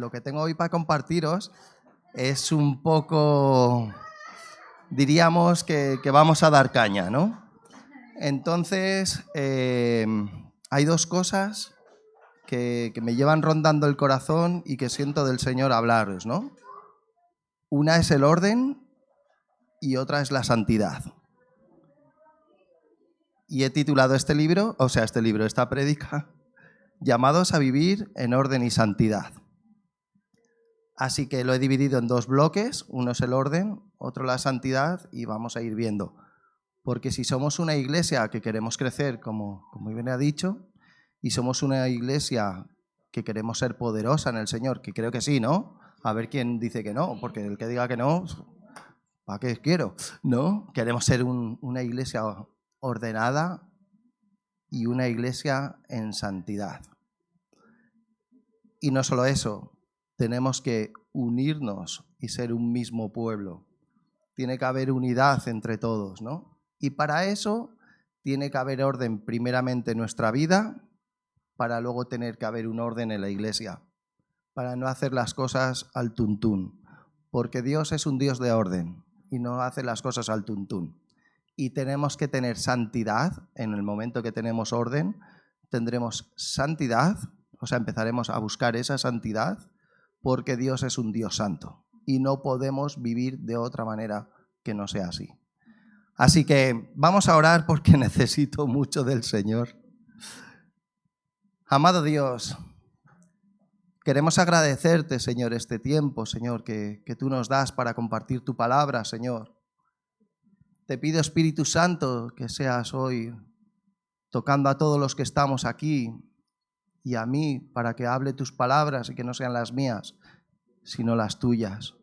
lo que tengo hoy para compartiros es un poco, diríamos que vamos a dar caña, ¿no? Entonces, hay dos cosas que me llevan rondando el corazón y que siento del Señor hablaros, ¿no? Una es el orden y otra es la santidad. Y he titulado esta prédica, Llamados a vivir en orden y santidad. Así que lo he dividido en dos bloques, uno es el orden, otro la santidad, y vamos a ir viendo. Porque si somos una iglesia que queremos crecer, como bien ha dicho, y somos una iglesia que queremos ser poderosa en el Señor, que creo que sí, ¿no? A ver quién dice que no, porque el que diga que no, ¿para qué quiero? ¿No? Queremos ser una iglesia ordenada y una iglesia en santidad. Y no solo eso, tenemos que unirnos y ser un mismo pueblo. Tiene que haber unidad entre todos, ¿no? Y para eso tiene que haber orden primeramente en nuestra vida, para luego tener que haber un orden en la iglesia, para no hacer las cosas al tuntún, porque Dios es un Dios de orden y no hace las cosas al tuntún. Y tenemos que tener santidad. En el momento que tenemos orden, tendremos santidad, o sea, empezaremos a buscar esa santidad, porque Dios es un Dios santo y no podemos vivir de otra manera que no sea así. Así que vamos a orar porque necesito mucho del Señor. Amado Dios, queremos agradecerte, Señor, este tiempo, Señor, que tú nos das para compartir tu palabra, Señor. Te pido, Espíritu Santo, que seas hoy tocando a todos los que estamos aquí y a mí, para que hable tus palabras y que no sean las mías, sino las tuyas.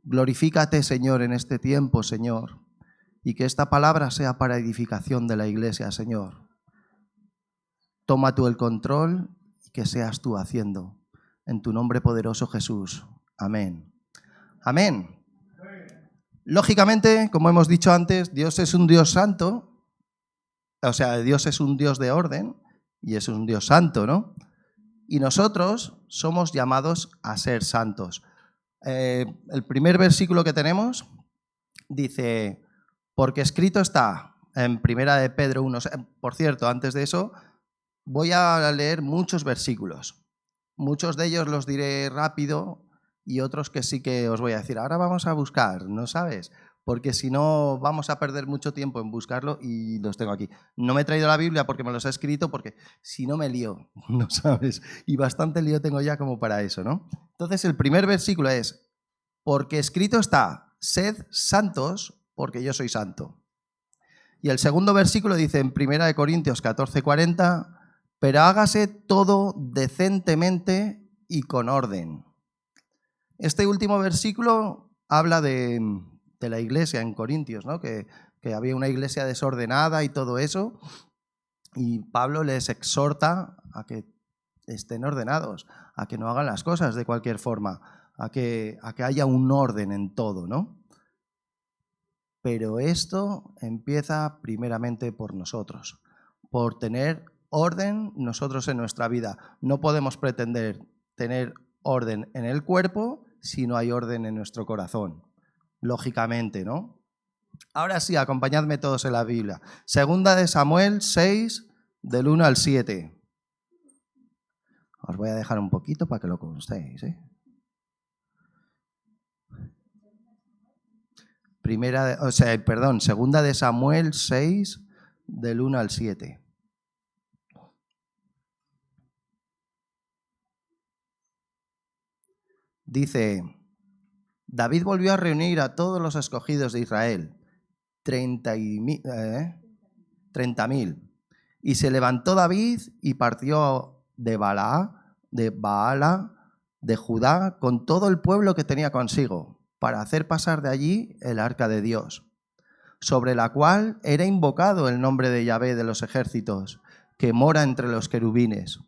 Glorifícate, Señor, en este tiempo, Señor, y que esta palabra sea para edificación de la iglesia, Señor. Toma tú el control y que seas tú haciendo. En tu nombre poderoso, Jesús. Amén. Amén. Lógicamente, como hemos dicho antes, Dios es un Dios santo, o sea, Dios es un Dios de orden y es un Dios santo, ¿no? Y nosotros somos llamados a ser santos. El primer versículo que tenemos dice, porque escrito está en Primera de Pedro 1. Por cierto, antes de eso, voy a leer muchos versículos. Muchos de ellos los diré rápido y otros que sí que os voy a decir, ahora vamos a buscar, ¿no sabes? Porque si no vamos a perder mucho tiempo en buscarlo y los tengo aquí. No me he traído la Biblia porque me los he escrito, porque si no me lío, ¿no sabes? Y bastante lío tengo ya como para eso, ¿no? Entonces el primer versículo es, porque escrito está, sed santos porque yo soy santo. Y el segundo versículo dice en 1 Corintios 14:40, pero hágase todo decentemente y con orden. Este último versículo habla de la iglesia en Corintios, ¿no? Que había una iglesia desordenada y todo eso, y Pablo les exhorta a que estén ordenados, a que no hagan las cosas de cualquier forma, a que haya un orden en todo, ¿no? Pero esto empieza primeramente por nosotros, por tener orden nosotros en nuestra vida. No podemos pretender tener orden en el cuerpo si no hay orden en nuestro corazón. Lógicamente, ¿no? Ahora sí, acompañadme todos en la Biblia. Segunda de Samuel 6, del 1 al 7. Os voy a dejar un poquito para que lo constéis, ¿eh? Segunda de Samuel 6, del 1 al 7. Dice, David volvió a reunir a todos los escogidos de Israel, 30.000. Y se levantó David y partió de Baala, de Judá, con todo el pueblo que tenía consigo, para hacer pasar de allí el arca de Dios, sobre la cual era invocado el nombre de Yahvé de los ejércitos, que mora entre los querubines.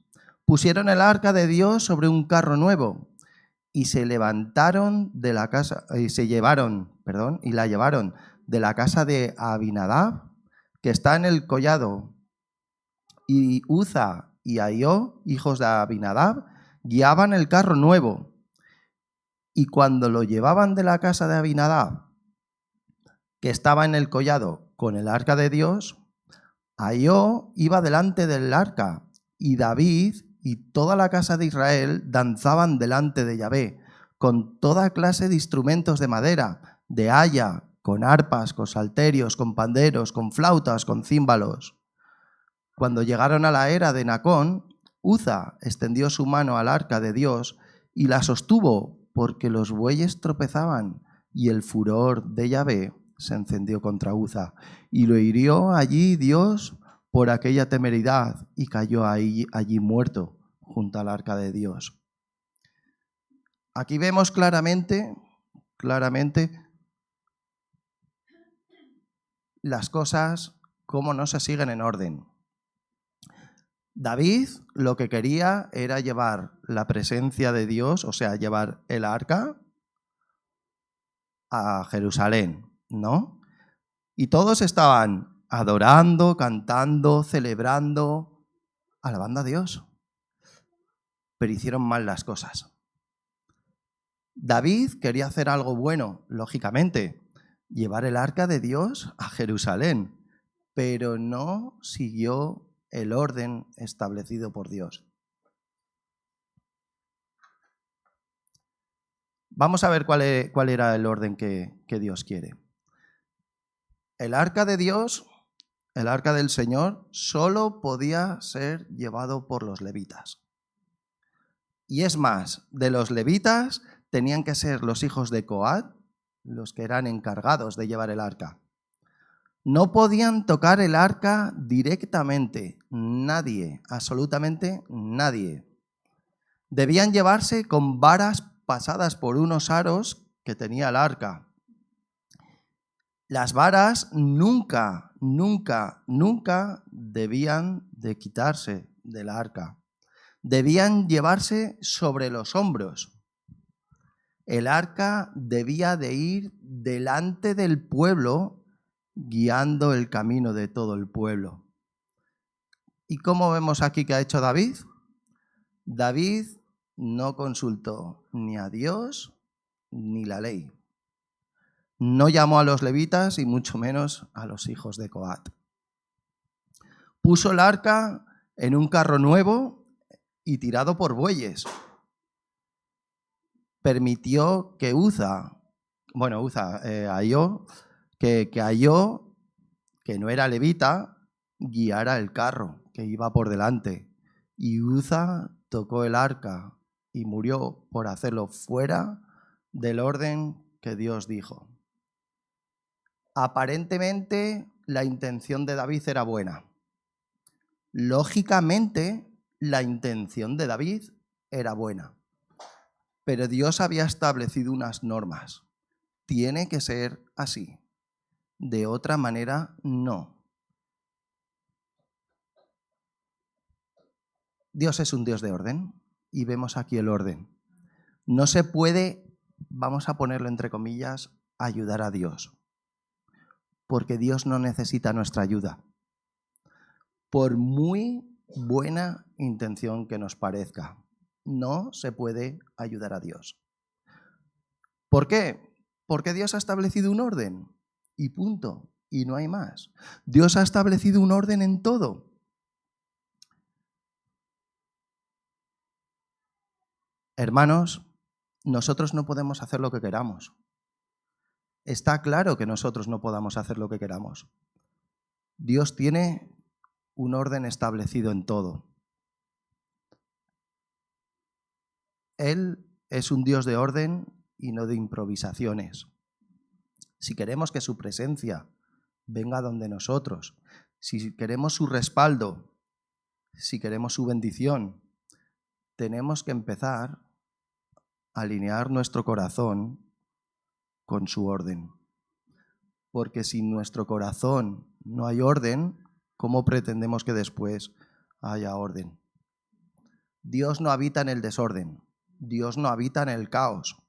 Pusieron el arca de Dios sobre un carro nuevo, y se levantaron de la casa, y la llevaron de la casa de Abinadab, que está en el collado, y Uza y Ahío, hijos de Abinadab, guiaban el carro nuevo, y cuando lo llevaban de la casa de Abinadab, que estaba en el collado con el arca de Dios, Ahío iba delante del arca, y David y toda la casa de Israel danzaban delante de Yahvé, con toda clase de instrumentos de madera, de haya, con arpas, con salterios, con panderos, con flautas, con címbalos. Cuando llegaron a la era de Nacón, Uza extendió su mano al arca de Dios y la sostuvo, porque los bueyes tropezaban, y el furor de Yahvé se encendió contra Uza, y lo hirió allí Dios por aquella temeridad, y cayó allí muerto junto al arca de Dios. Aquí vemos claramente las cosas cómo no se siguen en orden. David lo que quería era llevar la presencia de Dios, o sea, llevar el arca a Jerusalén, ¿no? Y todos estaban adorando, cantando, celebrando, alabando a Dios. Pero hicieron mal las cosas. David quería hacer algo bueno, lógicamente, llevar el arca de Dios a Jerusalén, pero no siguió el orden establecido por Dios. Vamos a ver cuál era el orden que Dios quiere. El arca de Dios, el arca del Señor, solo podía ser llevado por los levitas. Y es más, de los levitas tenían que ser los hijos de Coat, los que eran encargados de llevar el arca. No podían tocar el arca directamente, nadie, absolutamente nadie. Debían llevarse con varas pasadas por unos aros que tenía el arca. Las varas nunca debían de quitarse del arca. Debían llevarse sobre los hombros. El arca debía de ir delante del pueblo, guiando el camino de todo el pueblo. ¿Y cómo vemos aquí que ha hecho David? David no consultó ni a Dios ni la ley. No llamó a los levitas y mucho menos a los hijos de Coat. Puso el arca en un carro nuevo y tirado por bueyes. Permitió que Ahío, que no era levita, guiara el carro que iba por delante. Y Uza tocó el arca y murió por hacerlo fuera del orden que Dios dijo. Aparentemente, la intención de David era buena. Lógicamente, la intención de David era buena. Pero Dios había establecido unas normas. Tiene que ser así. De otra manera, no. Dios es un Dios de orden y vemos aquí el orden. No se puede, vamos a ponerlo entre comillas, ayudar a Dios. Porque Dios no necesita nuestra ayuda. Por muy buena intención que nos parezca, no se puede ayudar a Dios. ¿Por qué? Porque Dios ha establecido un orden y punto, y no hay más. Dios ha establecido un orden en todo. Hermanos, nosotros no podemos hacer lo que queramos. Está claro que nosotros no podamos hacer lo que queramos. Dios tiene un orden establecido en todo. Él es un Dios de orden y no de improvisaciones. Si queremos que su presencia venga donde nosotros, si queremos su respaldo, si queremos su bendición, tenemos que empezar a alinear nuestro corazón con su orden. Porque si en nuestro corazón no hay orden, ¿cómo pretendemos que después haya orden? Dios no habita en el desorden. Dios no habita en el caos.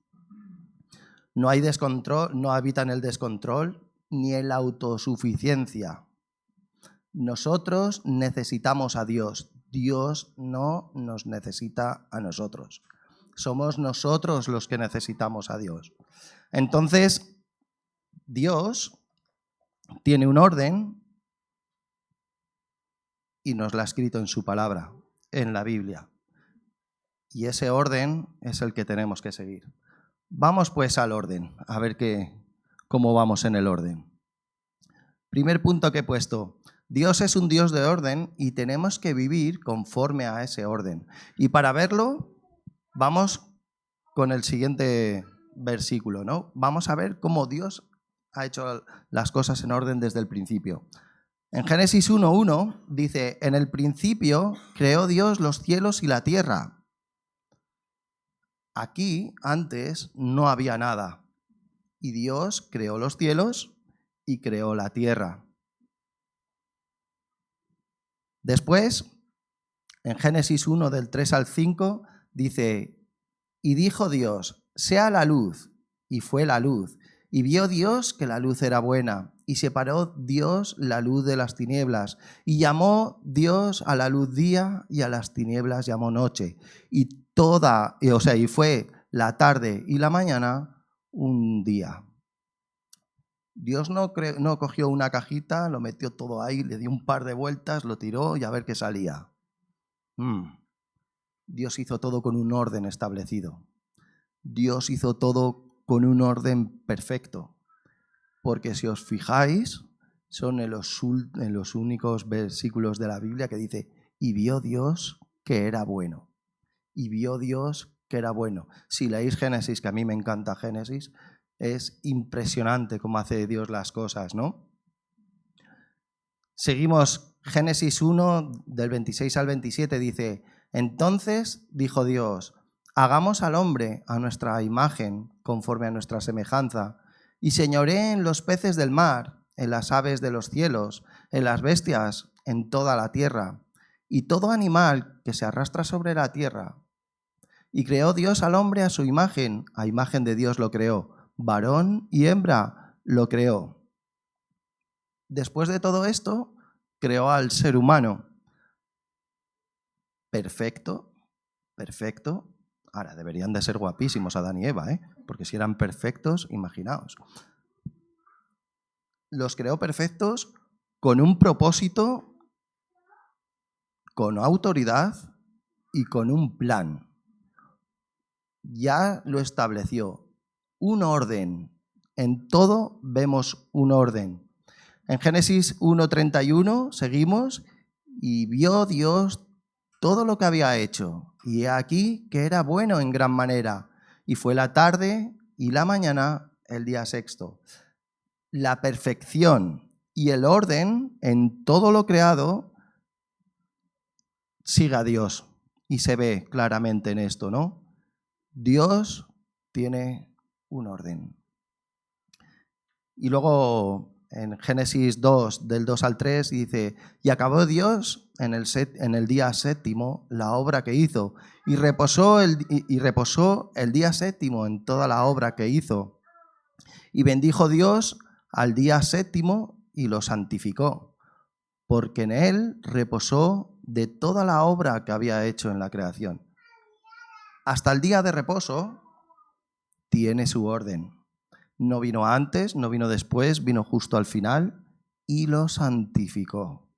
No hay descontrol, no habita en el descontrol ni en la autosuficiencia. Nosotros necesitamos a Dios. Dios no nos necesita a nosotros. Somos nosotros los que necesitamos a Dios. Entonces, Dios tiene un orden y nos lo ha escrito en su palabra, en la Biblia. Y ese orden es el que tenemos que seguir. Vamos pues al orden, a ver cómo vamos en el orden. Primer punto que he puesto. Dios es un Dios de orden y tenemos que vivir conforme a ese orden. Y para verlo, vamos con el siguiente versículo, ¿no? Vamos a ver cómo Dios ha hecho las cosas en orden desde el principio. En Génesis 1:1 dice, en el principio creó Dios los cielos y la tierra. Aquí, antes, no había nada. Y Dios creó los cielos y creó la tierra. Después, en Génesis 1, del 3 al 5, dice, y dijo Dios, sea la luz, y fue la luz. Y vio Dios que la luz era buena, y separó Dios la luz de las tinieblas, y llamó Dios a la luz día, y a las tinieblas llamó noche. Y fue la tarde y la mañana un día. Dios no cogió una cajita, lo metió todo ahí, le dio un par de vueltas, lo tiró y a ver qué salía. Dios hizo todo con un orden establecido. Dios hizo todo con un orden perfecto. Porque si os fijáis, son en los únicos versículos de la Biblia que dice, y vio Dios que era bueno. Y vio Dios que era bueno. Si leéis Génesis, que a mí me encanta Génesis, es impresionante cómo hace Dios las cosas, ¿no? Seguimos, Génesis 1, del 26 al 27, dice, entonces dijo Dios, hagamos al hombre a nuestra imagen, conforme a nuestra semejanza, y señoree en los peces del mar, en las aves de los cielos, en las bestias, en toda la tierra, y todo animal que se arrastra sobre la tierra. Y creó Dios al hombre a su imagen, a imagen de Dios lo creó, varón y hembra lo creó. Después de todo esto, creó al ser humano. Perfecto. Ahora, deberían de ser guapísimos Adán y Eva, porque si eran perfectos, imaginaos. Los creó perfectos con un propósito, con autoridad y con un plan. Ya lo estableció. Un orden. En todo vemos un orden. En Génesis 1:31 seguimos, y vio Dios todo lo que había hecho, y he aquí que era bueno en gran manera, y fue la tarde y la mañana el día sexto. La perfección y el orden en todo lo creado sigue a Dios, y se ve claramente en esto, ¿no? Dios tiene un orden. Y luego en Génesis 2, del 2 al 3, dice, y acabó Dios en el día séptimo la obra que hizo, y reposó el día séptimo en toda la obra que hizo. Y bendijo Dios al día séptimo y lo santificó, porque en él reposó de toda la obra que había hecho en la creación. Hasta el día de reposo tiene su orden. No vino antes, no vino después, vino justo al final y lo santificó.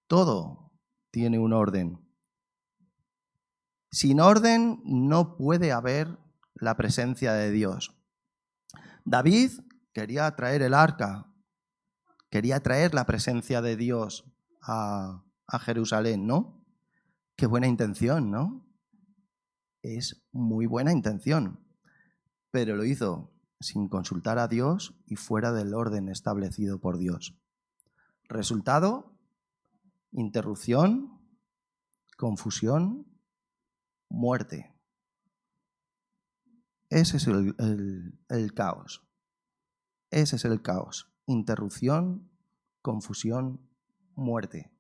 Todo tiene un orden. Sin orden no puede haber la presencia de Dios. David quería traer el arca, quería traer la presencia de Dios a Jerusalén, ¿no? Qué buena intención, ¿no? Es muy buena intención, pero lo hizo sin consultar a Dios y fuera del orden establecido por Dios. Resultado, interrupción, confusión, muerte. Ese es el caos. Ese es el caos. Interrupción, confusión, muerte.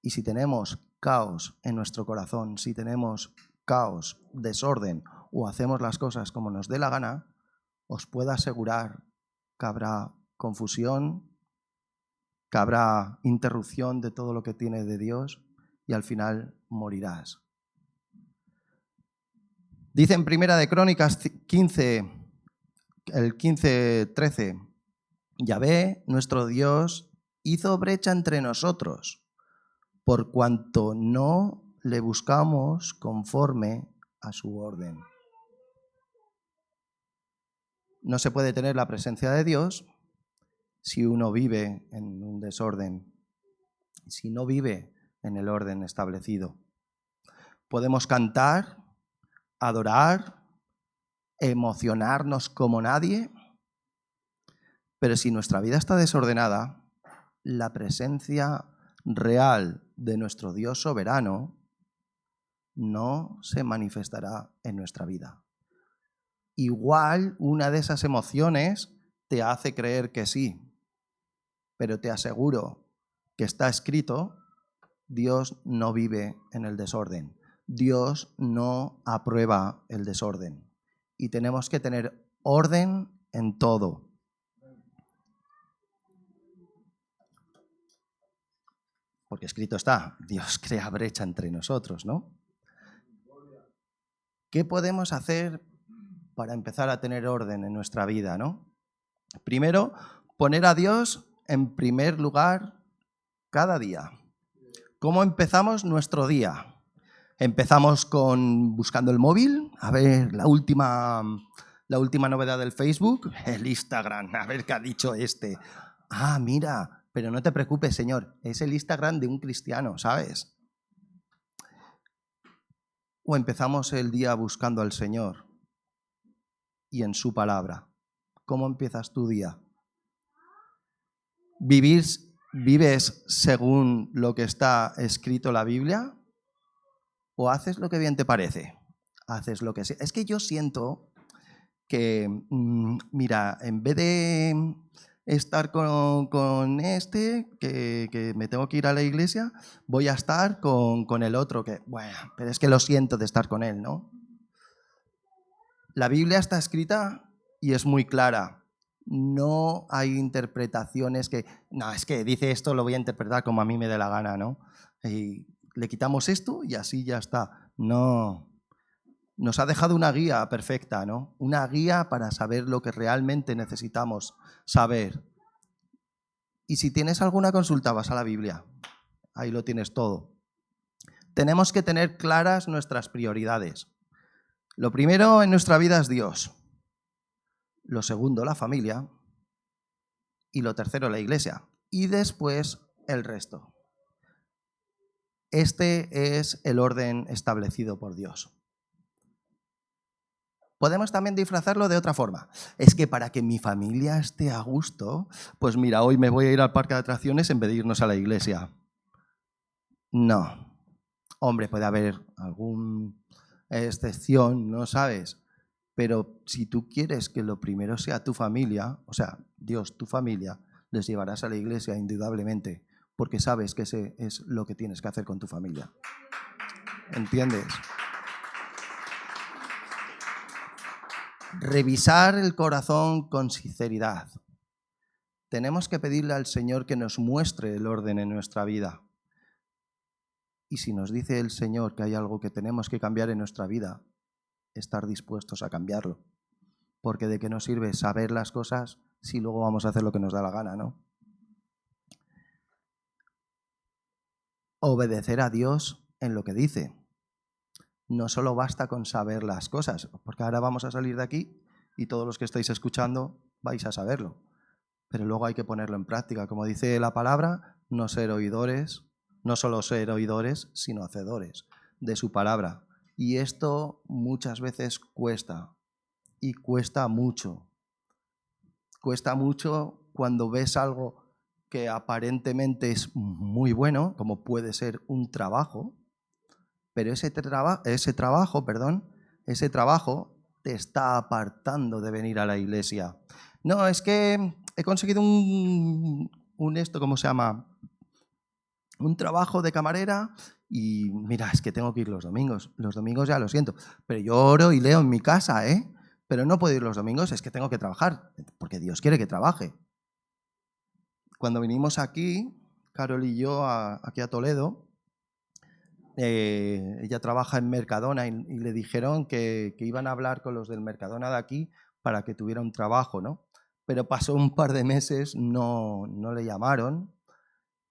Y si tenemos caos en nuestro corazón, si tenemos caos, desorden, o hacemos las cosas como nos dé la gana, os puedo asegurar que habrá confusión, que habrá interrupción de todo lo que tiene de Dios y al final morirás. Dice en Primera de Crónicas 15, el 15:13, Yahvé, nuestro Dios, hizo brecha entre nosotros, por cuanto no le buscamos conforme a su orden. No se puede tener la presencia de Dios si uno vive en un desorden, si no vive en el orden establecido. Podemos cantar, adorar, emocionarnos como nadie, pero si nuestra vida está desordenada, la presencia real de nuestro Dios soberano no se manifestará en nuestra vida. Igual una de esas emociones te hace creer que sí, pero te aseguro que está escrito, Dios no vive en el desorden. Dios no aprueba el desorden. Y tenemos que tener orden en todo. Porque escrito está, Dios crea brecha entre nosotros, ¿no? ¿Qué podemos hacer para empezar a tener orden en nuestra vida, ¿no? Primero, poner a Dios en primer lugar cada día. ¿Cómo empezamos nuestro día? Empezamos buscando el móvil, a ver la última novedad del Facebook, el Instagram, a ver qué ha dicho este. Ah, mira, pero no te preocupes, Señor, es el Instagram de un cristiano, ¿sabes? O empezamos el día buscando al Señor y en su palabra. ¿Cómo empiezas tu día? ¿Vives según lo que está escrito en la Biblia? ¿O haces lo que bien te parece? Haces lo que sea. Es que yo siento que, mira, en vez de estar con este, que me tengo que ir a la iglesia, voy a estar con el otro, que, bueno, pero es que lo siento de estar con él, ¿no? La Biblia está escrita y es muy clara. No hay interpretaciones que, no, es que dice esto, lo voy a interpretar como a mí me dé la gana, ¿no? Y le quitamos esto y así ya está. No. Nos ha dejado una guía perfecta, ¿no? Una guía para saber lo que realmente necesitamos saber. Y si tienes alguna consulta, vas a la Biblia. Ahí lo tienes todo. Tenemos que tener claras nuestras prioridades. Lo primero en nuestra vida es Dios. Lo segundo, la familia. Y lo tercero, la iglesia. Y después, el resto. Este es el orden establecido por Dios. Podemos también disfrazarlo de otra forma. Es que para que mi familia esté a gusto, pues mira, hoy me voy a ir al parque de atracciones en vez de irnos a la iglesia. No. Hombre, puede haber alguna excepción, ¿no sabes? Pero si tú quieres que lo primero sea tu familia, o sea, Dios, tu familia, les llevarás a la iglesia indudablemente, porque sabes que ese es lo que tienes que hacer con tu familia. ¿Entiendes? Revisar el corazón con sinceridad. Tenemos que pedirle al Señor que nos muestre el orden en nuestra vida. Y si nos dice el Señor que hay algo que tenemos que cambiar en nuestra vida, estar dispuestos a cambiarlo. Porque de qué nos sirve saber las cosas si luego vamos a hacer lo que nos da la gana, ¿no? Obedecer a Dios en lo que dice. No solo basta con saber las cosas, porque ahora vamos a salir de aquí y todos los que estáis escuchando vais a saberlo. Pero luego hay que ponerlo en práctica. Como dice la palabra, no solo ser oidores, sino hacedores de su palabra. Y esto muchas veces cuesta, y cuesta mucho. Cuesta mucho cuando ves algo que aparentemente es muy bueno, como puede ser un trabajo, pero ese trabajo te está apartando de venir a la iglesia. No, es que he conseguido ¿cómo se llama? Un trabajo de camarera y mira, es que tengo que ir los domingos. Los domingos ya lo siento, pero yo oro y leo en mi casa, ¿eh? Pero no puedo ir los domingos, es que tengo que trabajar, porque Dios quiere que trabaje. Cuando vinimos aquí, Carol y yo, aquí a Toledo, ella trabaja en Mercadona y le dijeron que iban a hablar con los del Mercadona de aquí para que tuviera un trabajo, ¿no? Pero pasó un par de meses, no le llamaron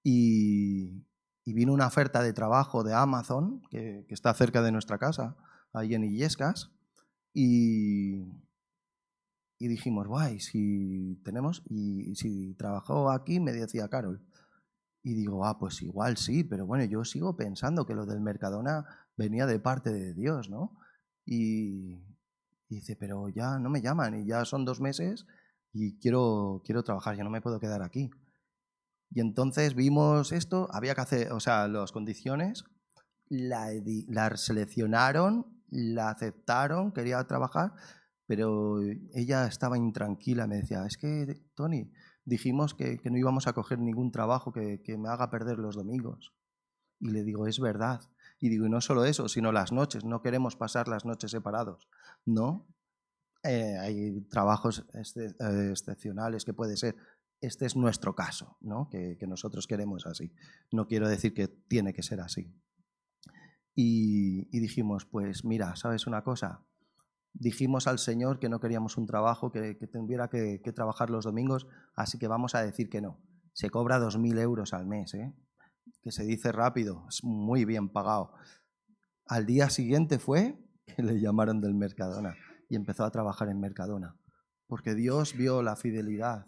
y vino una oferta de trabajo de Amazon, que está cerca de nuestra casa, ahí en Illescas, y dijimos, guay, si tenemos, y si trabajó aquí, me decía Carol. Y digo, pues igual sí, pero bueno, yo sigo pensando que lo del Mercadona venía de parte de Dios, ¿no? Y dice, pero ya no me llaman y ya son 2 meses y quiero trabajar, ya no me puedo quedar aquí. Y entonces vimos esto, había que hacer, o sea, las condiciones, la seleccionaron, la aceptaron, quería trabajar, pero ella estaba intranquila, me decía, es que, Tony, dijimos que no íbamos a coger ningún trabajo que me haga perder los domingos. Y le digo, es verdad. Y digo, y no solo eso, sino las noches, no queremos pasar las noches separados, ¿no? Hay trabajos excepcionales que puede ser. Este es nuestro caso, ¿no? Que nosotros queremos así. No quiero decir que tiene que ser así. Y dijimos, pues mira, ¿sabes una cosa? Dijimos al Señor que no queríamos un trabajo que tuviera que trabajar los domingos, así que vamos a decir que no. Se cobra 2.000 euros al mes, que se dice rápido, es muy bien pagado. Al día siguiente fue que le llamaron del Mercadona y empezó a trabajar en Mercadona, porque Dios vio la fidelidad,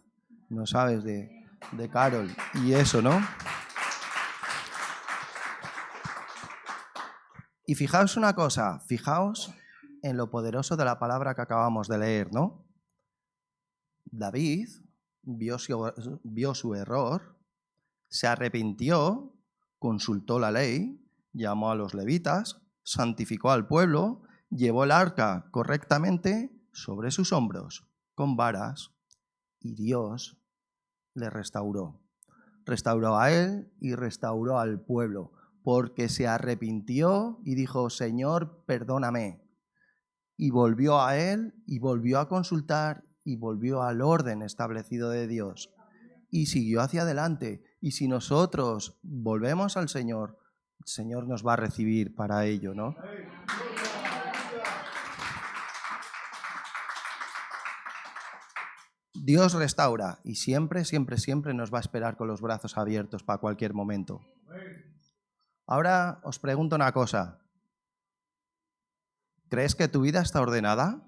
no sabes, de Carol y eso, ¿no? Y fijaos una cosa, fijaos en lo poderoso de la palabra que acabamos de leer, ¿no? David vio su error, se arrepintió, consultó la ley, llamó a los levitas, santificó al pueblo, llevó el arca correctamente sobre sus hombros, con varas, y Dios le restauró. Restauró a él y restauró al pueblo, porque se arrepintió y dijo, Señor, perdóname. Y volvió a él y volvió a consultar y volvió al orden establecido de Dios. Y siguió hacia adelante. Y si nosotros volvemos al Señor, el Señor nos va a recibir para ello, ¿no? Dios restaura y siempre, siempre, siempre nos va a esperar con los brazos abiertos para cualquier momento. Ahora os pregunto una cosa. ¿Crees que tu vida está ordenada?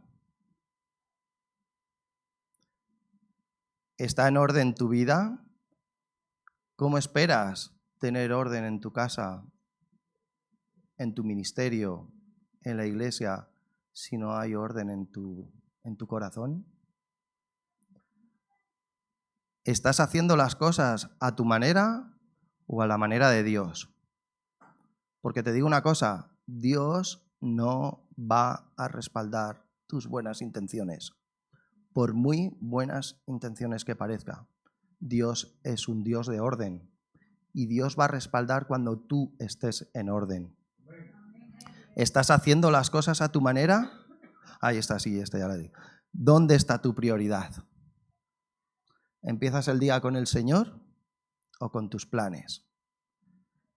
¿Está en orden tu vida? ¿Cómo esperas tener orden en tu casa, en tu ministerio, en la iglesia, si no hay orden en tu corazón? ¿Estás haciendo las cosas a tu manera o a la manera de Dios? Porque te digo una cosa, Dios no va a respaldar tus buenas intenciones, por muy buenas intenciones que parezca. Dios es un Dios de orden y Dios va a respaldar cuando tú estés en orden. ¿Estás haciendo las cosas a tu manera? Ahí está, sí, ya la digo. ¿Dónde está tu prioridad? ¿Empiezas el día con el Señor o con tus planes?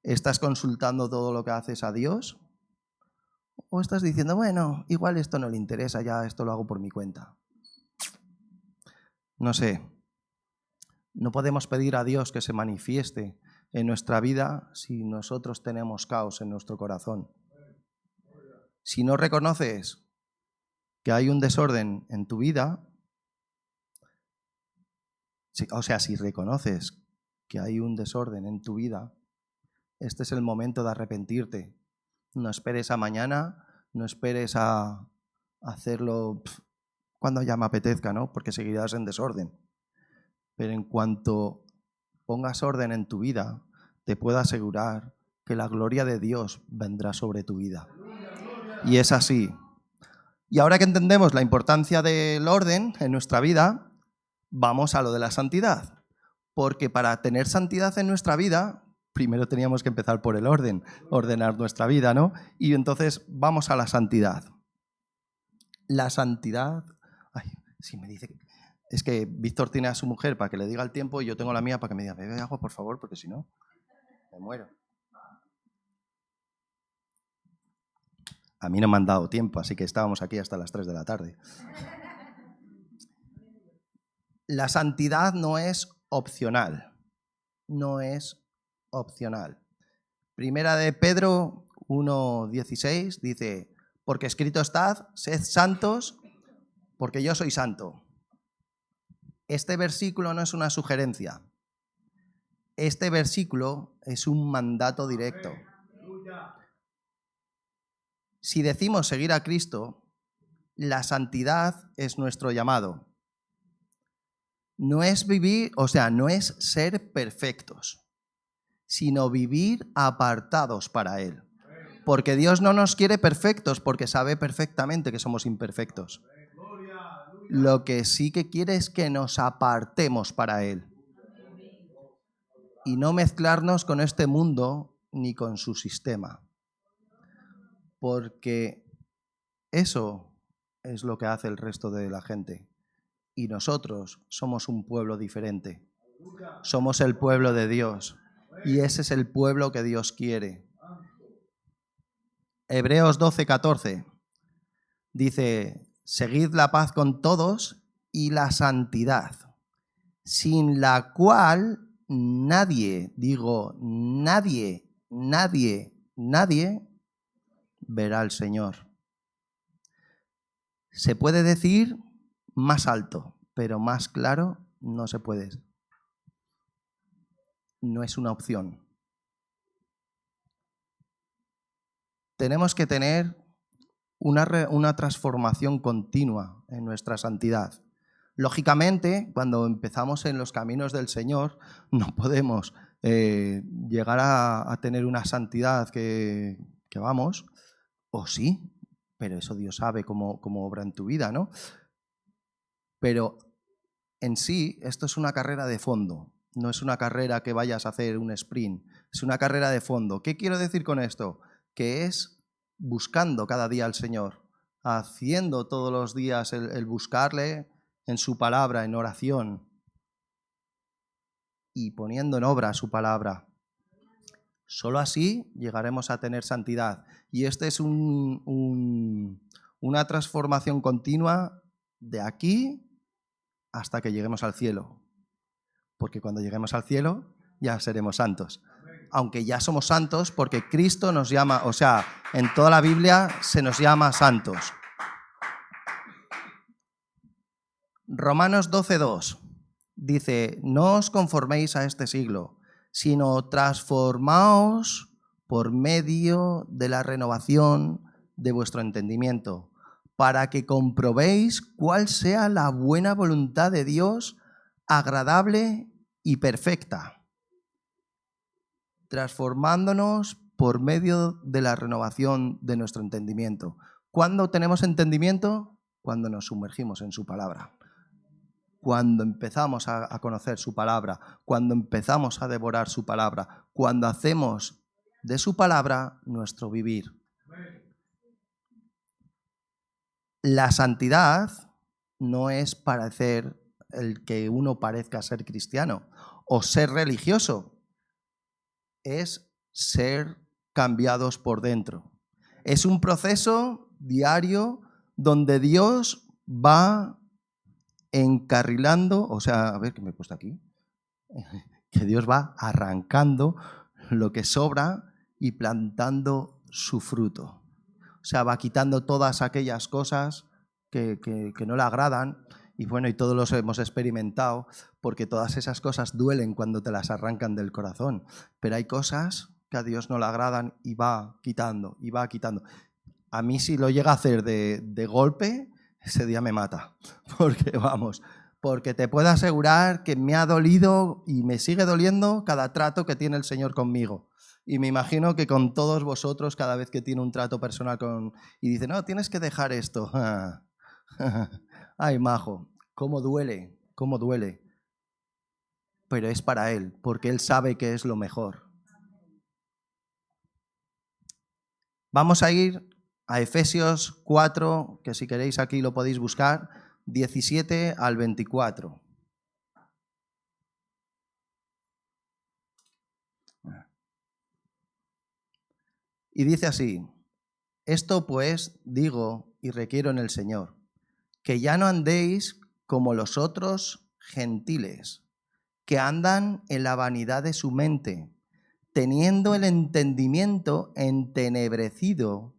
¿Estás consultando todo lo que haces a Dios? ¿O estás diciendo, bueno, igual esto no le interesa, ya esto lo hago por mi cuenta? No sé. No podemos pedir a Dios que se manifieste en nuestra vida si nosotros tenemos caos en nuestro corazón. Si no reconoces que hay un desorden en tu vida, si reconoces que hay un desorden en tu vida, este es el momento de arrepentirte. No esperes a mañana, no esperes a hacerlo cuando ya me apetezca, ¿no? Porque seguirás en desorden. Pero en cuanto pongas orden en tu vida, te puedo asegurar que la gloria de Dios vendrá sobre tu vida. Y es así. Y ahora que entendemos la importancia del orden en nuestra vida, vamos a lo de la santidad. Porque para tener santidad en nuestra vida, primero teníamos que empezar por el orden, ordenar nuestra vida, ¿no? Y entonces vamos a la santidad. La santidad... Ay, sí, me dice que... Es que Víctor tiene a su mujer para que le diga el tiempo y yo tengo la mía para que me diga, bebe agua, por favor, porque si no, me muero. A mí no me han dado tiempo, así que estábamos aquí hasta las 3 de la tarde. La santidad no es opcional. No es opcional. Primera de Pedro 1:16 dice, porque escrito está, sed santos, porque yo soy santo. Este versículo no es una sugerencia. Este versículo es un mandato directo. Si decimos seguir a Cristo, la santidad es nuestro llamado. No es vivir, no es ser perfectos, sino vivir apartados para Él. Porque Dios no nos quiere perfectos, porque sabe perfectamente que somos imperfectos. Lo que sí que quiere es que nos apartemos para Él. Y no mezclarnos con este mundo ni con su sistema. Porque eso es lo que hace el resto de la gente. Y nosotros somos un pueblo diferente. Somos el pueblo de Dios. Y ese es el pueblo que Dios quiere. Hebreos 12:14 dice, seguid la paz con todos y la santidad, sin la cual nadie verá al Señor. Se puede decir más alto, pero más claro no se puede. No es una opción. Tenemos que tener una transformación continua en nuestra santidad. Lógicamente, cuando empezamos en los caminos del Señor, no podemos llegar a tener una santidad que vamos, o sí, pero eso Dios sabe cómo obra en tu vida, ¿no? Pero en sí, esto es una carrera de fondo, no es una carrera que vayas a hacer un sprint, es una carrera de fondo. ¿Qué quiero decir con esto? Que es buscando cada día al Señor, haciendo todos los días el buscarle en su palabra, en oración, y poniendo en obra su palabra. Solo así llegaremos a tener santidad. Y este es una transformación continua de aquí hasta que lleguemos al cielo. Porque cuando lleguemos al cielo ya seremos santos. Aunque ya somos santos porque Cristo nos llama, en toda la Biblia se nos llama santos. Romanos 12:2 dice, no os conforméis a este siglo, sino transformaos por medio de la renovación de vuestro entendimiento, para que comprobéis cuál sea la buena voluntad de Dios, agradable y perfecta. Transformándonos por medio de la renovación de nuestro entendimiento. ¿Cuándo tenemos entendimiento? Cuando nos sumergimos en su palabra. Cuando empezamos a conocer su palabra, cuando empezamos a devorar su palabra, cuando hacemos de su palabra nuestro vivir. La santidad no es parecer el que uno parezca ser cristiano o ser religioso, es ser cambiados por dentro. Es un proceso diario donde Dios va encarrilando, a ver qué me he puesto aquí, que Dios va arrancando lo que sobra y plantando su fruto. Va quitando todas aquellas cosas que no le agradan y todos los hemos experimentado porque todas esas cosas duelen cuando te las arrancan del corazón. Pero hay cosas que a Dios no le agradan y va quitando y va quitando. A mí si lo llega a hacer de golpe, ese día me mata. Porque te puedo asegurar que me ha dolido y me sigue doliendo cada trato que tiene el Señor conmigo. Y me imagino que con todos vosotros, cada vez que tiene un trato personal y dice, no, tienes que dejar esto. Ay, majo, cómo duele, cómo duele. Pero es para Él, porque Él sabe que es lo mejor. Vamos a ir a Efesios 4, que si queréis aquí lo podéis buscar, 17 al 24. Y dice así, Esto pues digo y requiero en el Señor, que ya no andéis como los otros gentiles, que andan en la vanidad de su mente, teniendo el entendimiento entenebrecido,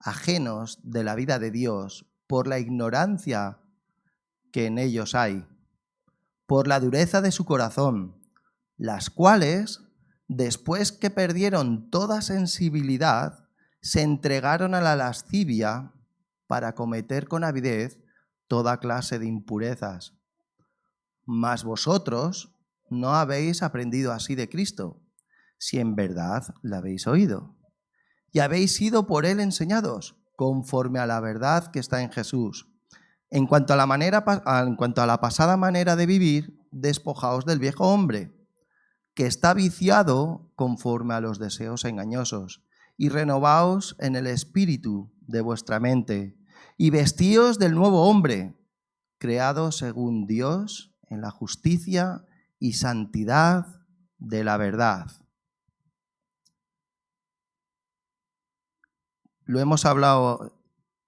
ajenos de la vida de Dios, por la ignorancia que en ellos hay, por la dureza de su corazón, las cuales, después que perdieron toda sensibilidad, se entregaron a la lascivia para cometer con avidez toda clase de impurezas. Mas vosotros no habéis aprendido así de Cristo, si en verdad la habéis oído, y habéis sido por él enseñados, conforme a la verdad que está en Jesús. En cuanto a la pasada manera de vivir, despojaos del viejo hombre, que está viciado conforme a los deseos engañosos, y renovaos en el espíritu de vuestra mente, y vestíos del nuevo hombre, creado según Dios en la justicia y santidad de la verdad. Lo hemos hablado.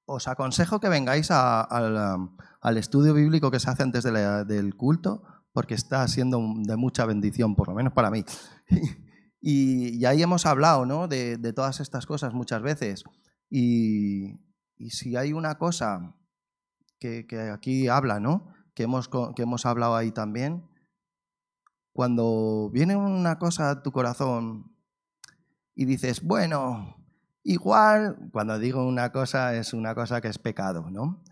Os aconsejo que vengáis al estudio bíblico que se hace antes del culto, porque está siendo de mucha bendición, por lo menos para mí. Y ahí hemos hablado, ¿no?, de todas estas cosas muchas veces. Y si hay una cosa que aquí habla, ¿no?, que hemos hablado ahí también, cuando viene una cosa a tu corazón y dices, bueno, igual, cuando digo una cosa es una cosa que es pecado, ¿no?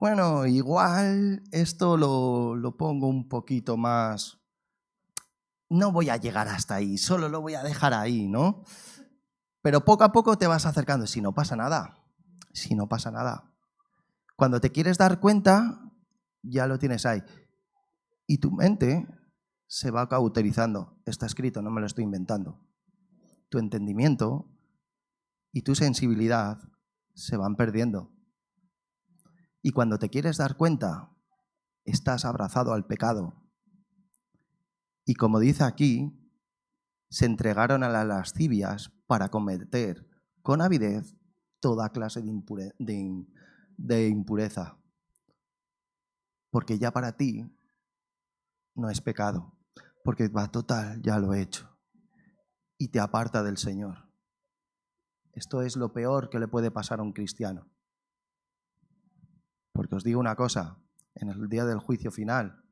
Bueno, igual esto lo pongo un poquito más, no voy a llegar hasta ahí, solo lo voy a dejar ahí, ¿no? Pero poco a poco te vas acercando, si no pasa nada, si no pasa nada. Cuando te quieres dar cuenta, ya lo tienes ahí. Y tu mente se va cauterizando. Está escrito, no me lo estoy inventando. Tu entendimiento y tu sensibilidad se van perdiendo. Y cuando te quieres dar cuenta, estás abrazado al pecado. Y como dice aquí, se entregaron a las lascivias para cometer con avidez toda clase de impureza. Porque ya para ti no es pecado. Porque va, total, ya lo he hecho. Y te aparta del Señor. Esto es lo peor que le puede pasar a un cristiano. Porque os digo una cosa, en el día del juicio final,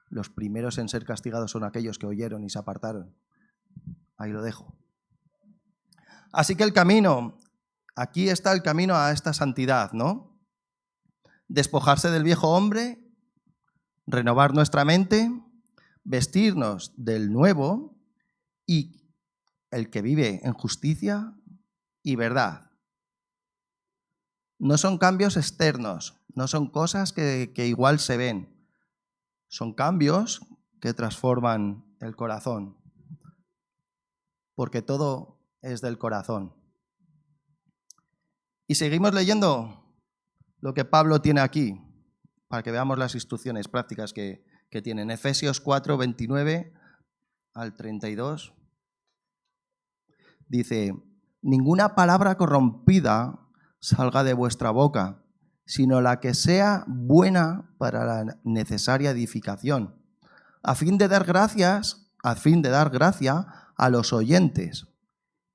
los primeros en ser castigados son aquellos que oyeron y se apartaron. Ahí lo dejo. Así que el camino, aquí está el camino a esta santidad, ¿no? Despojarse del viejo hombre, renovar nuestra mente, vestirnos del nuevo y el que vive en justicia y verdad. No son cambios externos, no son cosas que igual se ven. Son cambios que transforman el corazón, porque todo es del corazón. Y seguimos leyendo lo que Pablo tiene aquí, para que veamos las instrucciones prácticas que tiene. En Efesios 4, 29 al 32, dice, ninguna palabra corrompida salga de vuestra boca, sino la que sea buena para la necesaria edificación, a fin de dar gracia a los oyentes.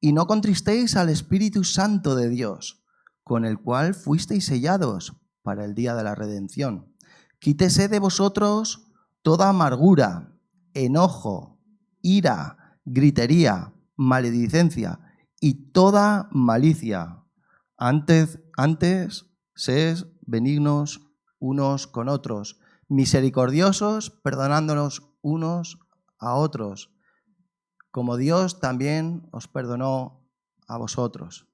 Y no contristéis al Espíritu Santo de Dios, con el cual fuisteis sellados para el día de la redención. Quítese de vosotros toda amargura, enojo, ira, gritería, maledicencia y toda malicia. Antes sed benignos unos con otros, misericordiosos, perdonándonos unos a otros, como Dios también os perdonó a vosotros.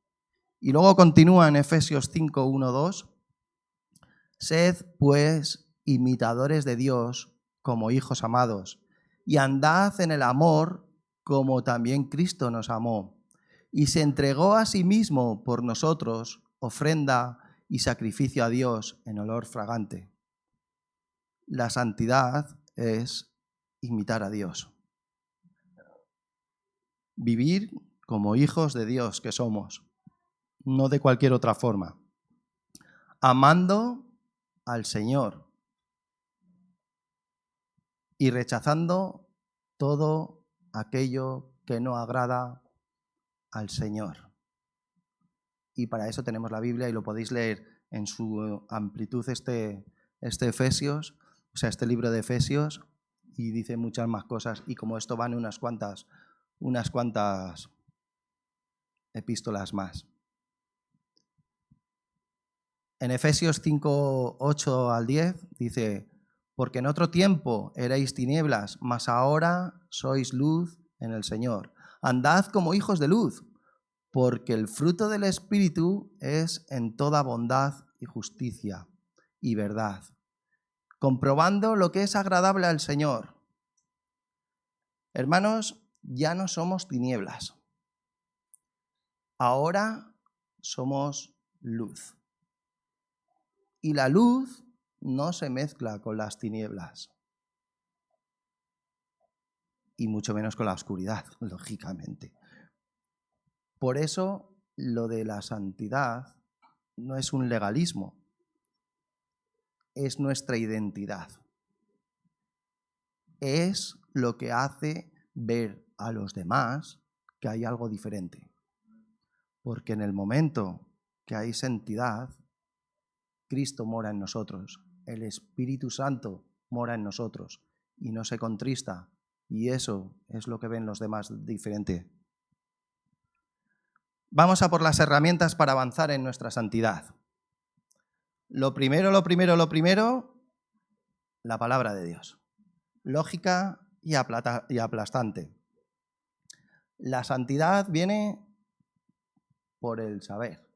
Y luego continúa en Efesios 5, 1, 2. Sed, pues, imitadores de Dios como hijos amados, y andad en el amor como también Cristo nos amó, y se entregó a sí mismo por nosotros, ofrenda y sacrificio a Dios en olor fragante. La santidad es imitar a Dios. Vivir como hijos de Dios que somos. no de cualquier otra forma. Amando al Señor y rechazando todo aquello que no agrada al Señor. Y para eso tenemos la Biblia y lo podéis leer en su amplitud este Efesios, o sea, este libro de Efesios, y dice muchas más cosas. Y como esto van unas cuantas epístolas más. En Efesios 5, 8 al 10 dice: porque en otro tiempo erais tinieblas, mas ahora sois luz en el Señor. Andad como hijos de luz, porque el fruto del Espíritu es en toda bondad y justicia y verdad, comprobando lo que es agradable al Señor. Hermanos, ya no somos tinieblas. Ahora somos luz. Y la luz no se mezcla con las tinieblas. Y mucho menos con la oscuridad, lógicamente. Por eso, lo de la santidad no es un legalismo, es nuestra identidad. Es lo que hace ver a los demás que hay algo diferente. Porque en el momento que hay santidad, Cristo mora en nosotros, el Espíritu Santo mora en nosotros y no se contrista, y eso es lo que ven los demás diferente. Vamos a por las herramientas para avanzar en nuestra santidad. Lo primero, la palabra de Dios. Lógica y aplastante. La santidad viene por el saber,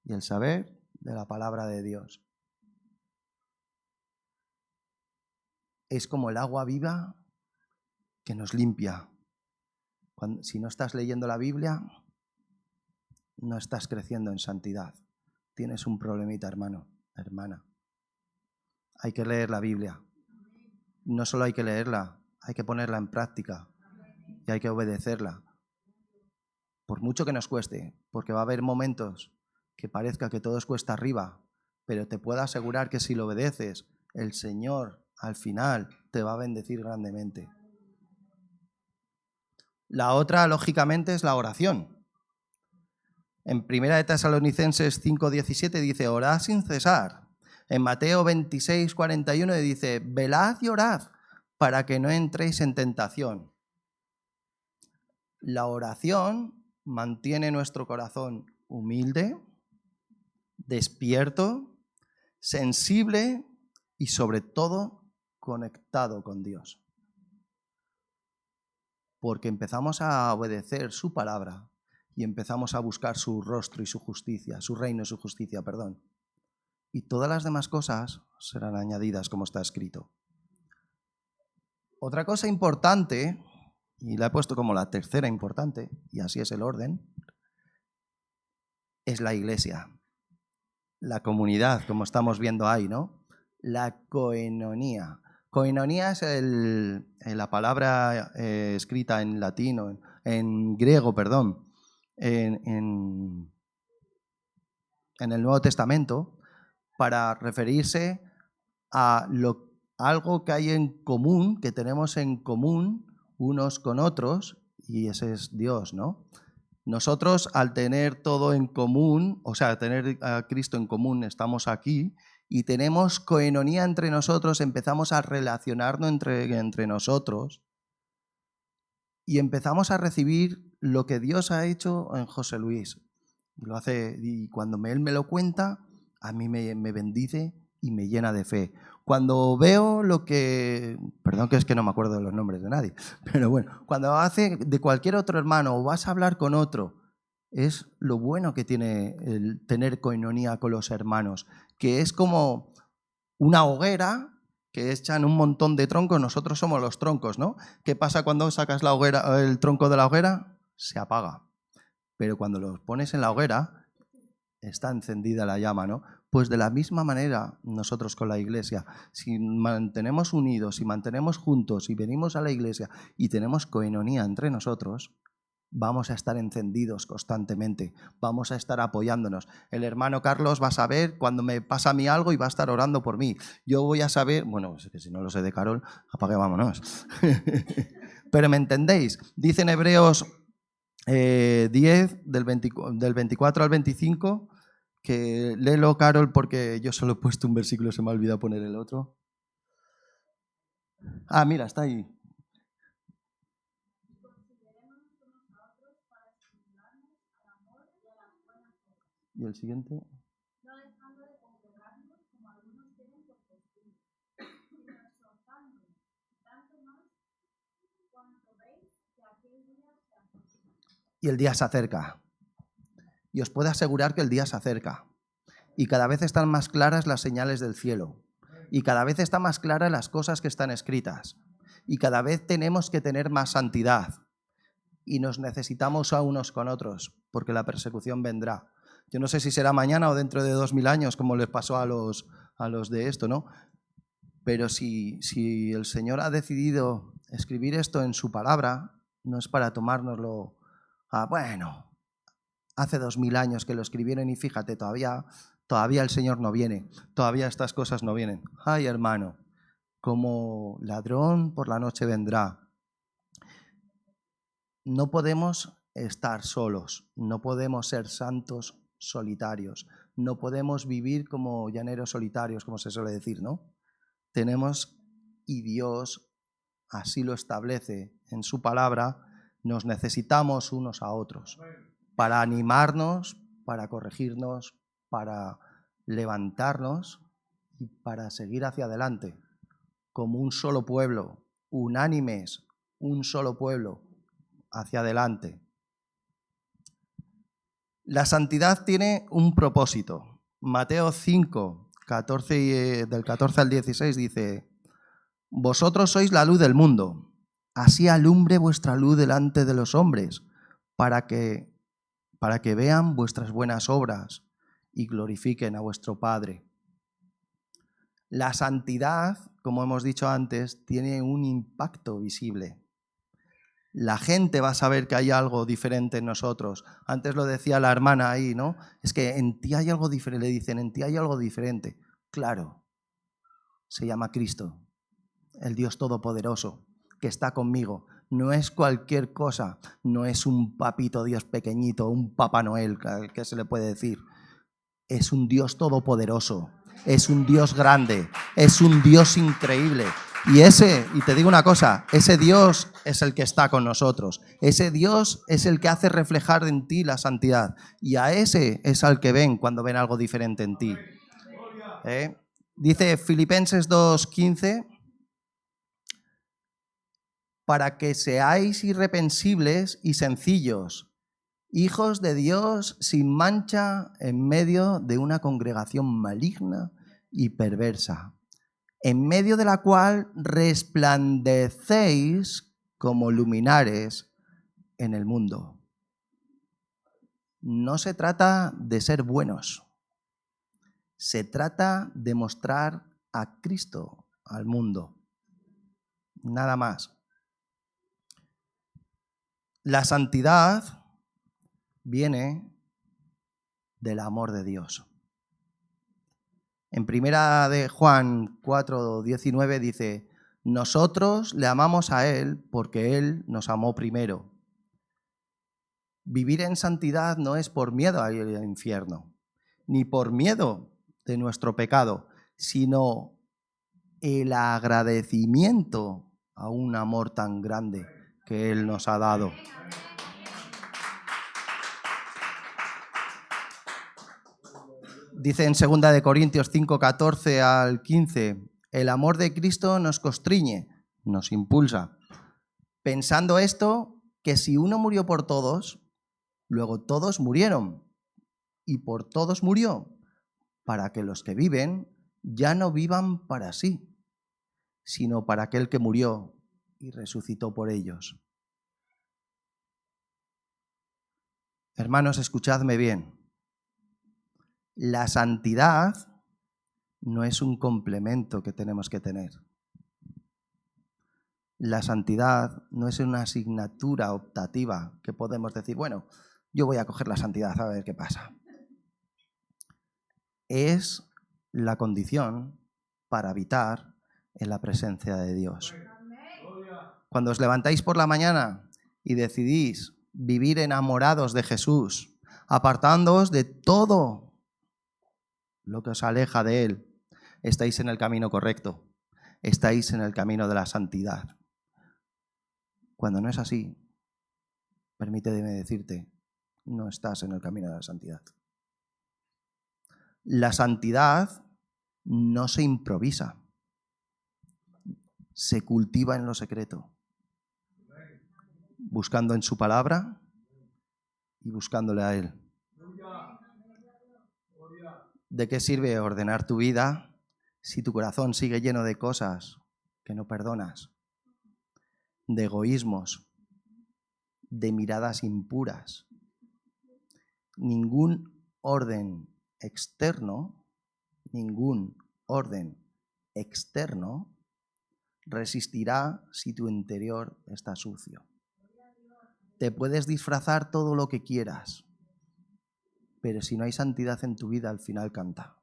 y el saber de la palabra de Dios. Es como el agua viva que nos limpia. Si no estás leyendo la Biblia, no estás creciendo en santidad. Tienes un problemita, hermano, hermana. Hay que leer la Biblia. No solo hay que leerla, hay que ponerla en práctica y hay que obedecerla. Por mucho que nos cueste, porque va a haber momentos que parezca que todo es cuesta arriba, pero te puedo asegurar que si lo obedeces, el Señor al final te va a bendecir grandemente. La otra, lógicamente, es la oración. En 1 Tesalonicenses 5:17 dice: orad sin cesar. En Mateo 26:41 dice: velad y orad para que no entréis en tentación. La oración mantiene nuestro corazón humilde, despierto, sensible y sobre todo conectado con Dios. Porque empezamos a obedecer su palabra y empezamos a buscar su rostro y su justicia, su reino y su justicia, perdón. Y todas las demás cosas serán añadidas, como está escrito. Otra cosa importante, y la he puesto como la tercera importante, y así es el orden, es la iglesia, la comunidad, como estamos viendo ahí, ¿no? La koinonía. Koinonía es la palabra escrita en latino, en griego, perdón, en el Nuevo Testamento, para referirse a algo que hay en común, que tenemos en común unos con otros, y ese es Dios, ¿no? Nosotros, al tener todo en común, o sea, tener a Cristo en común, estamos aquí y tenemos koinonía entre nosotros, empezamos a relacionarnos entre nosotros y empezamos a recibir lo que Dios ha hecho en José Luis. Lo hace, y cuando él me lo cuenta, a mí me bendice y me llena de fe. Cuando veo lo que... Perdón que es que no me acuerdo de los nombres de nadie, pero bueno, cuando hace de cualquier otro hermano o vas a hablar con otro, es lo bueno que tiene el tener koinonía con los hermanos, que es como una hoguera que echan un montón de troncos, nosotros somos los troncos, ¿no? ¿Qué pasa cuando sacas la hoguera, el tronco de la hoguera? Se apaga. Pero cuando los pones en la hoguera, está encendida la llama, ¿no? Pues de la misma manera nosotros con la iglesia, si mantenemos unidos, si mantenemos juntos, si venimos a la iglesia y tenemos koinonía entre nosotros, vamos a estar encendidos constantemente, vamos a estar apoyándonos. El hermano Carlos va a saber cuando me pasa a mí algo y va a estar orando por mí. Yo voy a saber, bueno, es que si no lo sé de Carol, apague, vámonos. Pero ¿me entendéis? Dice en Hebreos 10, del 24 al 25, que léelo, Carol, porque yo solo he puesto un versículo, se me ha olvidado poner el otro. Ah, mira, está ahí. ¿Y el siguiente? No dejando de congregarnos como algunos tienen por costumbre, sino exhortándonos, tanto más cuanto veis que aquel día se acerca. Y el día se acerca. Y os puedo asegurar que el día se acerca. Y cada vez están más claras las señales del cielo. Y cada vez están más claras las cosas que están escritas. Y cada vez tenemos que tener más santidad. Y nos necesitamos a unos con otros, porque la persecución vendrá. Yo no sé si será mañana o dentro de 2000 años, como les pasó a los de esto, ¿no? Pero si el Señor ha decidido escribir esto en su palabra, no es para tomárnoslo a, bueno, hace 2000 años que lo escribieron y fíjate, todavía el Señor no viene, todavía estas cosas no vienen. Ay, hermano, como ladrón por la noche vendrá. No podemos estar solos, no podemos ser santos solitarios, no podemos vivir como llaneros solitarios, como se suele decir, ¿no? Tenemos, y Dios así lo establece en su palabra, nos necesitamos unos a otros para animarnos, para corregirnos, para levantarnos y para seguir hacia adelante como un solo pueblo, unánimes, un solo pueblo, hacia adelante. La santidad tiene un propósito. Mateo 5, 14, del 14 al 16 dice: vosotros sois la luz del mundo, así alumbre vuestra luz delante de los hombres, para que vean vuestras buenas obras y glorifiquen a vuestro Padre. La santidad, como hemos dicho antes, tiene un impacto visible. La gente va a saber que hay algo diferente en nosotros. Antes lo decía la hermana ahí, ¿no? Es que en ti hay algo diferente, le dicen, en ti hay algo diferente. Claro, se llama Cristo, el Dios Todopoderoso, que está conmigo. No es cualquier cosa, no es un papito Dios pequeñito, un Papá Noel, que se le puede decir. Es un Dios todopoderoso, es un Dios grande, es un Dios increíble. Y te digo una cosa, ese Dios es el que está con nosotros. Ese Dios es el que hace reflejar en ti la santidad. Y a ese es al que ven cuando ven algo diferente en ti. Dice Filipenses 2:15, para que seáis irreprensibles y sencillos, hijos de Dios sin mancha en medio de una congregación maligna y perversa, en medio de la cual resplandecéis como luminares en el mundo. No se trata de ser buenos, se trata de mostrar a Cristo al mundo, nada más. La santidad viene del amor de Dios. En primera de Juan 4:19 dice: nosotros le amamos a Él porque Él nos amó primero. Vivir en santidad no es por miedo al infierno, ni por miedo de nuestro pecado, sino el agradecimiento a un amor tan grande que Él nos ha dado. Dice en 2 Corintios 5, 14 al 15, el amor de Cristo nos constriñe, nos impulsa, pensando esto, que si uno murió por todos, luego todos murieron, y por todos murió, para que los que viven ya no vivan para sí, sino para aquel que murió y resucitó por ellos. Hermanos, escuchadme bien. La santidad no es un complemento que tenemos que tener. La santidad no es una asignatura optativa que podemos decir, bueno, yo voy a coger la santidad a ver qué pasa. Es la condición para habitar en la presencia de Dios. Cuando os levantáis por la mañana y decidís vivir enamorados de Jesús, apartándoos de todo lo que os aleja de Él, estáis en el camino correcto, estáis en el camino de la santidad. Cuando no es así, permíteme decirte, no estás en el camino de la santidad. La santidad no se improvisa, se cultiva en lo secreto, buscando en su palabra y buscándole a Él. ¿De qué sirve ordenar tu vida si tu corazón sigue lleno de cosas que no perdonas, de egoísmos, de miradas impuras? Ningún orden externo resistirá si tu interior está sucio. Te puedes disfrazar todo lo que quieras, pero si no hay santidad en tu vida, al final canta.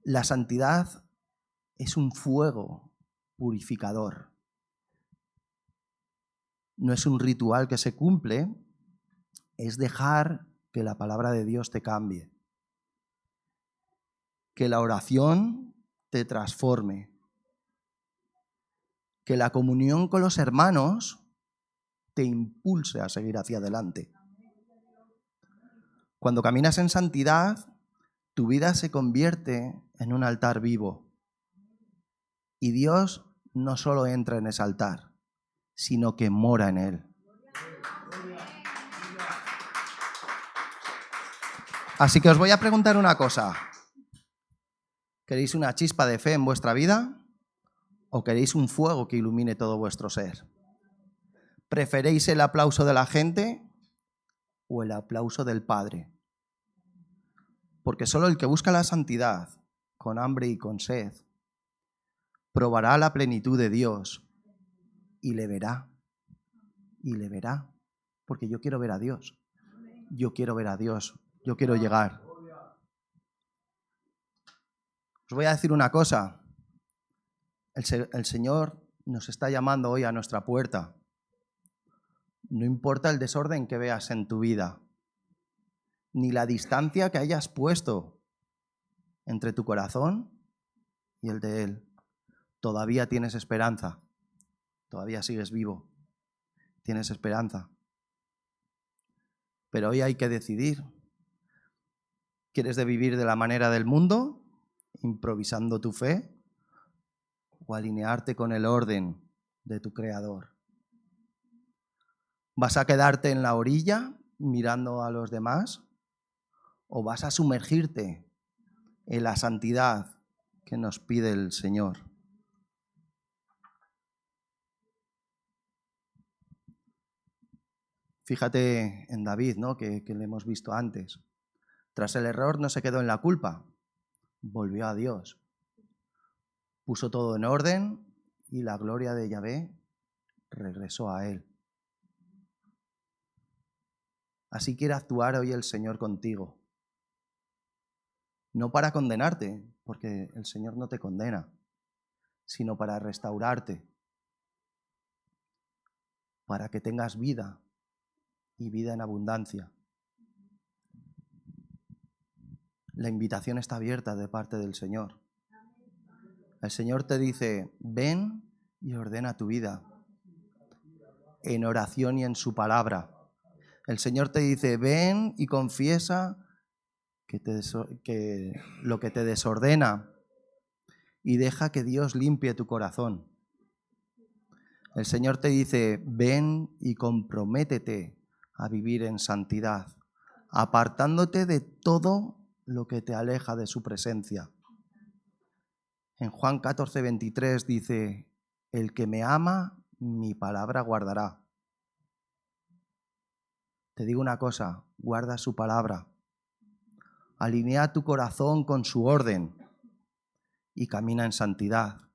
La santidad es un fuego purificador. No es un ritual que se cumple, es dejar que la palabra de Dios te cambie, que la oración te transforme, que la comunión con los hermanos te impulse a seguir hacia adelante. Cuando caminas en santidad, tu vida se convierte en un altar vivo. Y Dios no solo entra en ese altar, sino que mora en él. Así que os voy a preguntar una cosa. ¿Queréis una chispa de fe en vuestra vida? ¿O queréis un fuego que ilumine todo vuestro ser? ¿Preferéis el aplauso de la gente o el aplauso del Padre? Porque solo el que busca la santidad, con hambre y con sed, probará la plenitud de Dios y le verá. Y le verá. Porque yo quiero ver a Dios. Yo quiero ver a Dios. Yo quiero llegar. Os voy a decir una cosa. El Señor nos está llamando hoy a nuestra puerta. No importa el desorden que veas en tu vida, ni la distancia que hayas puesto entre tu corazón y el de Él. Todavía tienes esperanza. Todavía sigues vivo. Tienes esperanza. Pero hoy hay que decidir. ¿Quieres vivir de la manera del mundo, improvisando tu fe, o alinearte con el orden de tu Creador? ¿Vas a quedarte en la orilla mirando a los demás? ¿O vas a sumergirte en la santidad que nos pide el Señor? Fíjate en David, ¿no? que le hemos visto antes. Tras el error no se quedó en la culpa, volvió a Dios. Puso todo en orden y la gloria de Yahvé regresó a él. Así quiere actuar hoy el Señor contigo. No para condenarte, porque el Señor no te condena, sino para restaurarte, para que tengas vida y vida en abundancia. La invitación está abierta de parte del Señor. El Señor te dice, ven y ordena tu vida en oración y en su palabra. El Señor te dice, ven y confiesa que lo que te desordena y deja que Dios limpie tu corazón. El Señor te dice, ven y comprométete a vivir en santidad, apartándote de todo lo que te aleja de su presencia. En Juan 14:23 dice, el que me ama, mi palabra guardará. Te digo una cosa, guarda su palabra. Alinea tu corazón con su orden. y camina en santidad,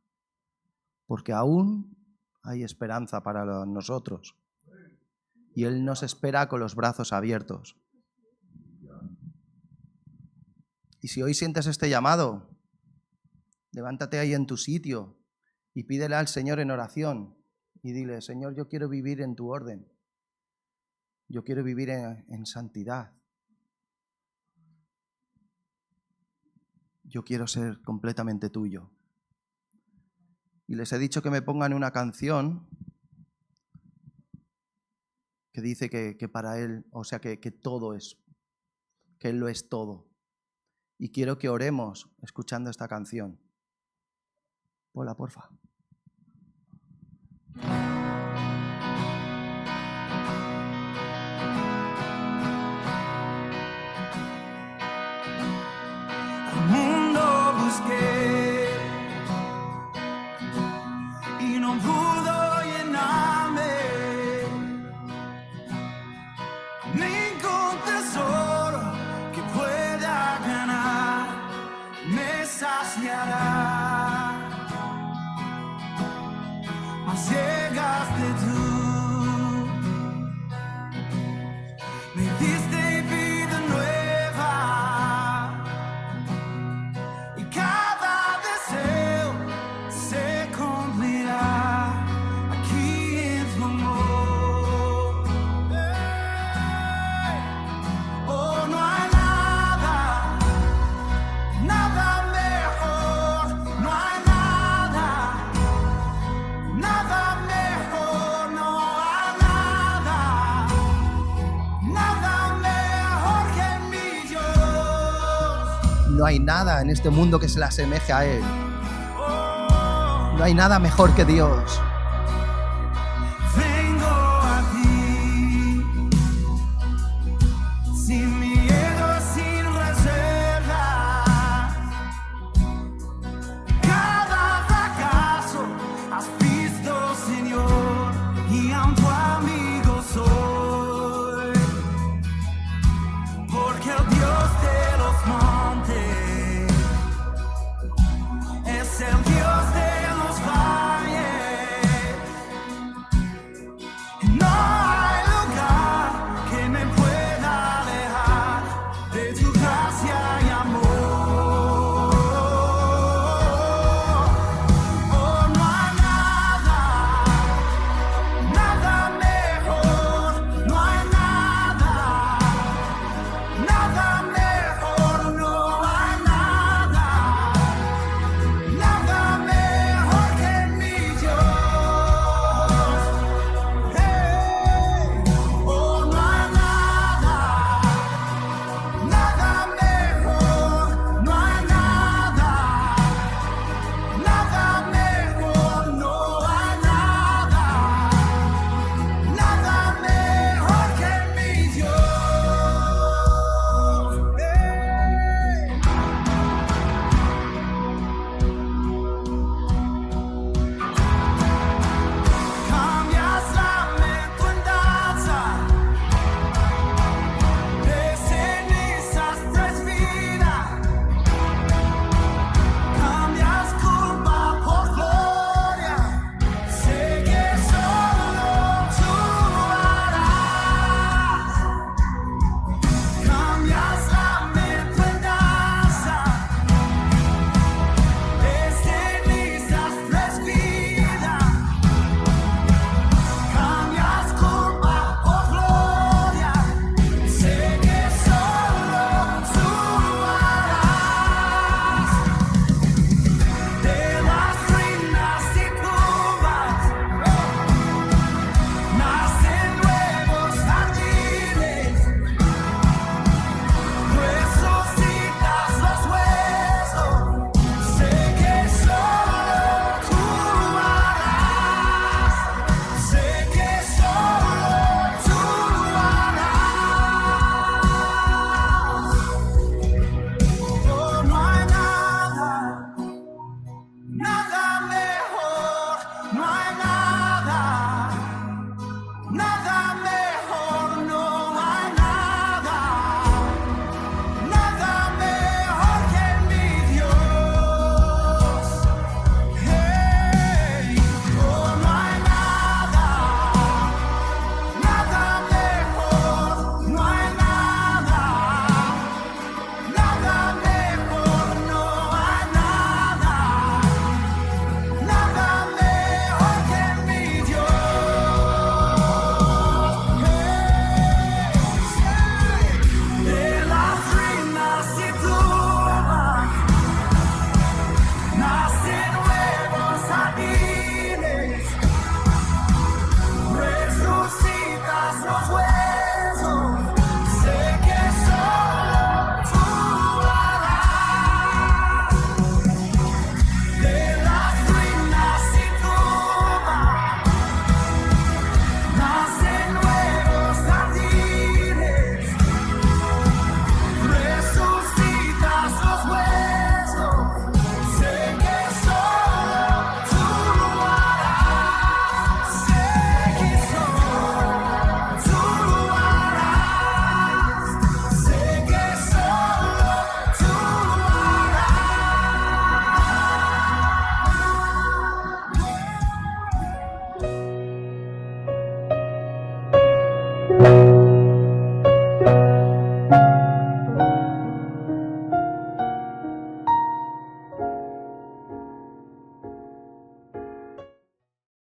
porque aún hay esperanza para nosotros. Y Él nos espera con los brazos abiertos. Y si hoy sientes este llamado, levántate ahí en tu sitio y pídele al Señor en oración y dile: Señor, yo quiero vivir en tu orden. Yo quiero vivir en santidad. Yo quiero ser completamente tuyo. Y les he dicho que me pongan una canción que dice que para Él, o sea, que todo es, que Él lo es todo. Y quiero que oremos escuchando esta canción. Hola, porfa. Al mundo busqué y no pudo llenarme. Ningún tesoro que pueda ganar me saciará. Mas llegaste tú, me diste vida nueva y cada deseo se cumplirá aquí en tu amor. Oh, no hay nada, nada mejor, no hay nada, nada mejor, no hay nada, nada mejor que mi Dios. No hay nada en este mundo que se le asemeje a Él. Oh, No hay nada mejor que Dios. vengo a ti, sin miedo, sin reserva. Cada fracaso has visto, Señor, y aun tu amigo soy. Porque el Dios de los montes es el Dios